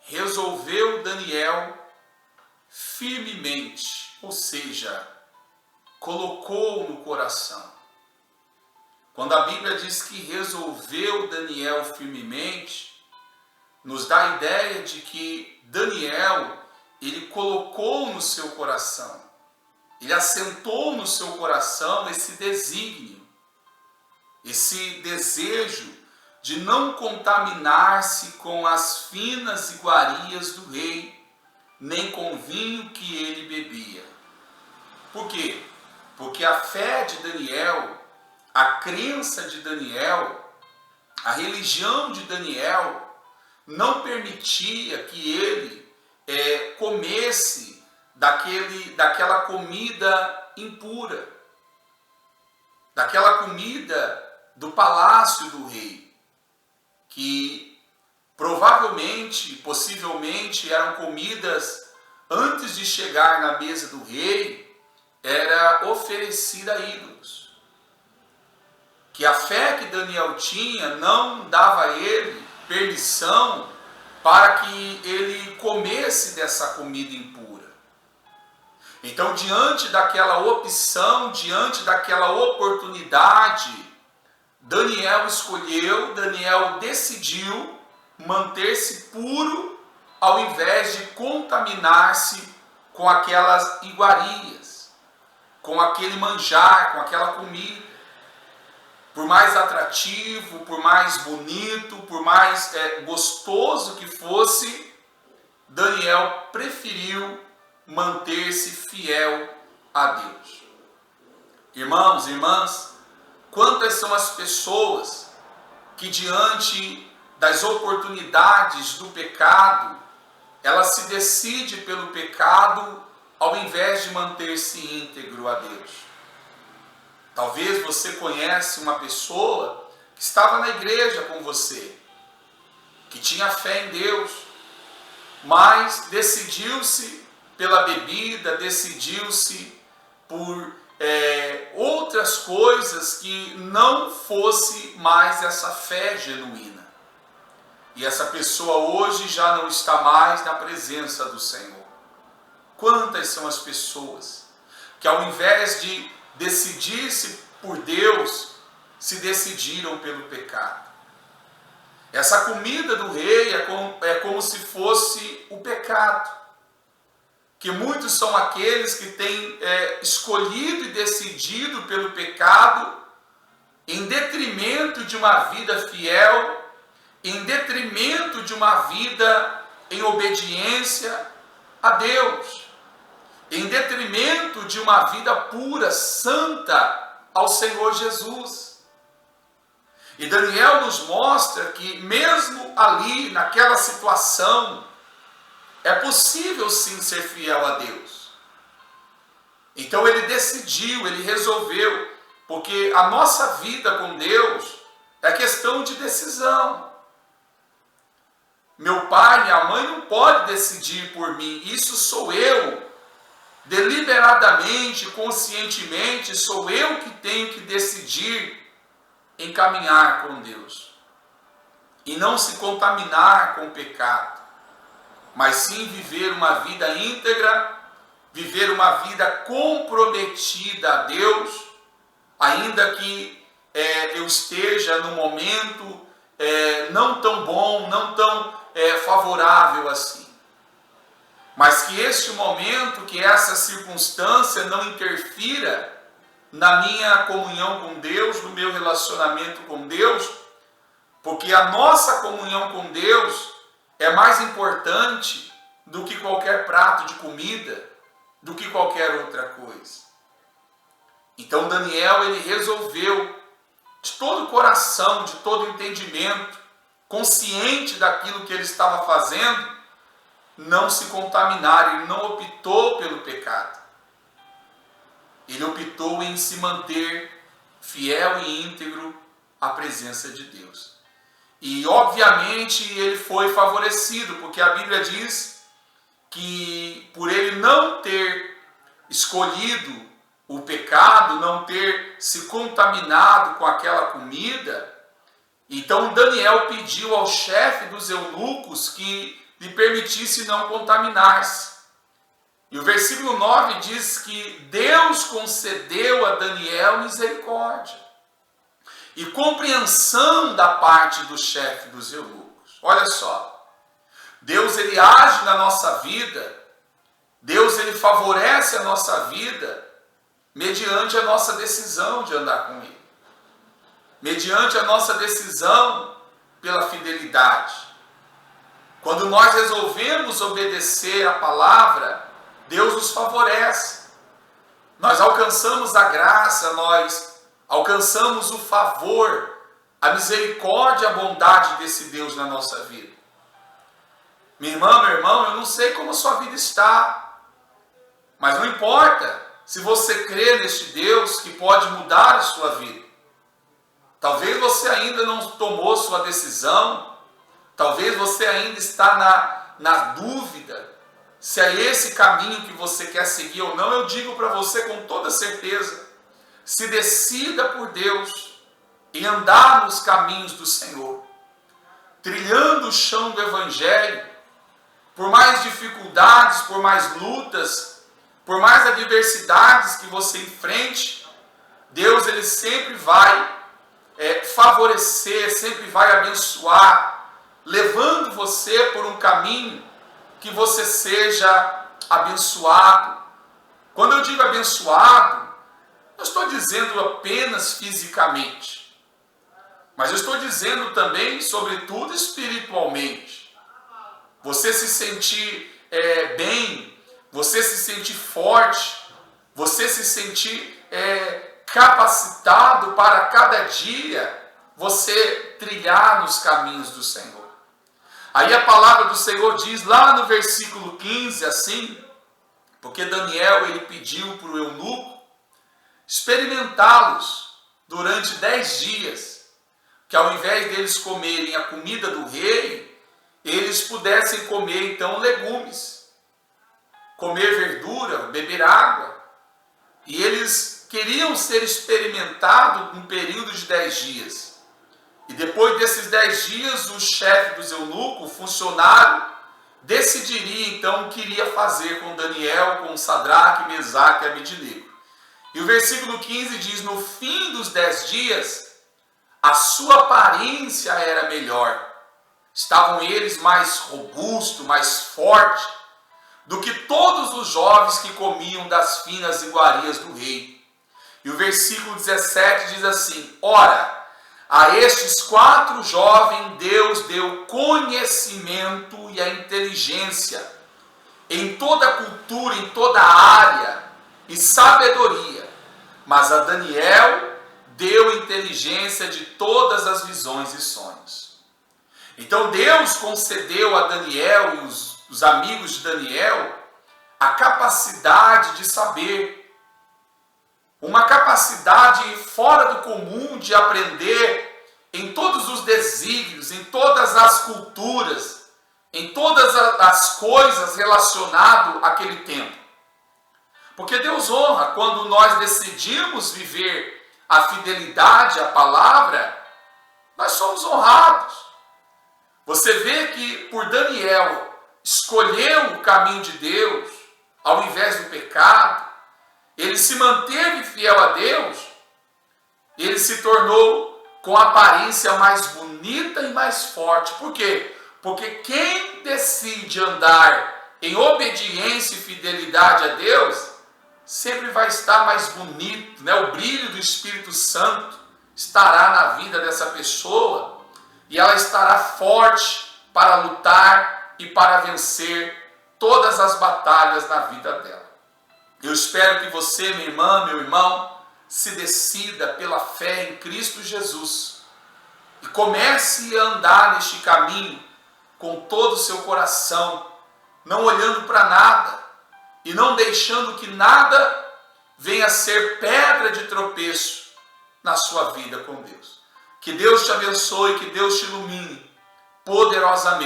resolveu Daniel firmemente, ou seja, colocou no coração. Quando a Bíblia diz que resolveu Daniel firmemente, nos dá a ideia de que Daniel, ele colocou no seu coração, ele assentou no seu coração esse desígnio, esse desejo de não contaminar-se com as finas iguarias do rei, nem com o vinho que ele bebia. Por quê? Porque a fé de Daniel, a crença de Daniel, a religião de Daniel não permitia que ele comesse daquela comida impura, daquela comida do palácio do rei, que provavelmente, possivelmente eram comidas antes de chegar na mesa do rei, era oferecida a ídolos. Que a fé que Daniel tinha não dava a ele permissão para que ele comesse dessa comida impura. Então, diante daquela opção, diante daquela oportunidade, Daniel decidiu manter-se puro ao invés de contaminar-se com aquelas iguarias, com aquele manjar, com aquela comida. Por mais atrativo, por mais bonito, por mais gostoso que fosse, Daniel preferiu manter-se fiel a Deus. Irmãos e irmãs, quantas são as pessoas que diante das oportunidades do pecado, ela se decide pelo pecado ao invés de manter-se íntegro a Deus. Talvez você conhece uma pessoa que estava na igreja com você, que tinha fé em Deus, mas decidiu-se pela bebida, decidiu-se por outras coisas que não fosse mais essa fé genuína. E essa pessoa hoje já não está mais na presença do Senhor. Quantas são as pessoas que ao invés de decidir-se por Deus, se decidiram pelo pecado? Essa comida do rei é como se fosse o pecado. Que muitos são aqueles que têm escolhido e decidido pelo pecado em detrimento de uma vida fiel, em detrimento de uma vida em obediência a Deus, em detrimento de uma vida pura, santa ao Senhor Jesus. E Daniel nos mostra que mesmo ali, naquela situação, é possível sim ser fiel a Deus. Então ele decidiu, ele resolveu, porque a nossa vida com Deus é questão de decisão. Meu pai, minha mãe não pode decidir por mim, isso sou eu. Deliberadamente, conscientemente, sou eu que tenho que decidir em caminhar com Deus. E não se contaminar com o pecado, mas sim viver uma vida íntegra, viver uma vida comprometida a Deus, ainda que eu esteja num momento não tão bom, não tão favorável assim. Mas que este momento, que essa circunstância não interfira na minha comunhão com Deus, no meu relacionamento com Deus, porque a nossa comunhão com Deus é mais importante do que qualquer prato de comida, do que qualquer outra coisa. Então Daniel, ele resolveu, de todo o coração, de todo o entendimento, consciente daquilo que ele estava fazendo, não se contaminar. Ele não optou pelo pecado. Ele optou em se manter fiel e íntegro à presença de Deus. E obviamente ele foi favorecido, porque a Bíblia diz que por ele não ter escolhido o pecado, não ter se contaminado com aquela comida, então Daniel pediu ao chefe dos eunucos que lhe permitisse não contaminar-se. E o versículo 9 diz que Deus concedeu a Daniel misericórdia e compreensão da parte do chefe dos eunucos. Olha só, Deus ele age na nossa vida, Deus ele favorece a nossa vida mediante a nossa decisão de andar com Ele, mediante a nossa decisão pela fidelidade. Quando nós resolvemos obedecer a palavra, Deus nos favorece. Nós alcançamos a graça, nós alcançamos o favor, a misericórdia, a bondade desse Deus na nossa vida. Minha irmã, meu irmão, eu não sei como a sua vida está, mas não importa se você crê neste Deus que pode mudar a sua vida. Talvez você ainda não tomou sua decisão, talvez você ainda está na dúvida se é esse caminho que você quer seguir ou não. Eu digo para você com toda certeza, se decida por Deus e andar nos caminhos do Senhor, trilhando o chão do Evangelho, por mais dificuldades, por mais lutas, por mais adversidades que você enfrente, Deus ele sempre vai favorecer, sempre vai abençoar, levando você por um caminho que você seja abençoado. Quando eu digo abençoado, não estou dizendo apenas fisicamente, mas eu estou dizendo também, sobretudo, espiritualmente. Você se sentir bem, você se sentir forte, você se sentir capacitado para cada dia você trilhar nos caminhos do Senhor. Aí a palavra do Senhor diz lá no versículo 15 assim, porque Daniel ele pediu para o eunuco experimentá-los durante 10 dias, que ao invés deles comerem a comida do rei, eles pudessem comer então legumes, comer verdura, beber água. E eles queriam ser experimentados num período de 10 dias. E depois desses 10 dias, o chefe dos eunucos, o funcionário, decidiria então o que iria fazer com Daniel, com Sadraque, Mesaque e Abednego. E o versículo 15 diz, no fim dos 10 dias, a sua aparência era melhor. Estavam eles mais robustos, mais fortes, do que todos os jovens que comiam das finas iguarias do rei. E o versículo 17 diz assim, ora, a estes 4 jovens Deus deu conhecimento e a inteligência em toda a cultura, em toda a área e sabedoria. Mas a Daniel deu inteligência de todas as visões e sonhos. Então Deus concedeu a Daniel e os amigos de Daniel a capacidade de saber, uma capacidade fora do comum de aprender em todos os desígnios, em todas as culturas, em todas as coisas relacionadas àquele tempo. Porque Deus honra quando nós decidimos viver a fidelidade à palavra, nós somos honrados. Você vê que por Daniel escolheu o caminho de Deus ao invés do pecado, ele se manteve fiel a Deus, ele se tornou com a aparência mais bonita e mais forte. Por quê? Porque quem decide andar em obediência e fidelidade a Deus, sempre vai estar mais bonito, né? O brilho do Espírito Santo estará na vida dessa pessoa e ela estará forte para lutar e para vencer todas as batalhas na vida dela. Eu espero que você, minha irmã, meu irmão, se decida pela fé em Cristo Jesus e comece a andar neste caminho com todo o seu coração, não olhando para nada e não deixando que nada venha a ser pedra de tropeço na sua vida com Deus. Que Deus te abençoe, que Deus te ilumine poderosamente.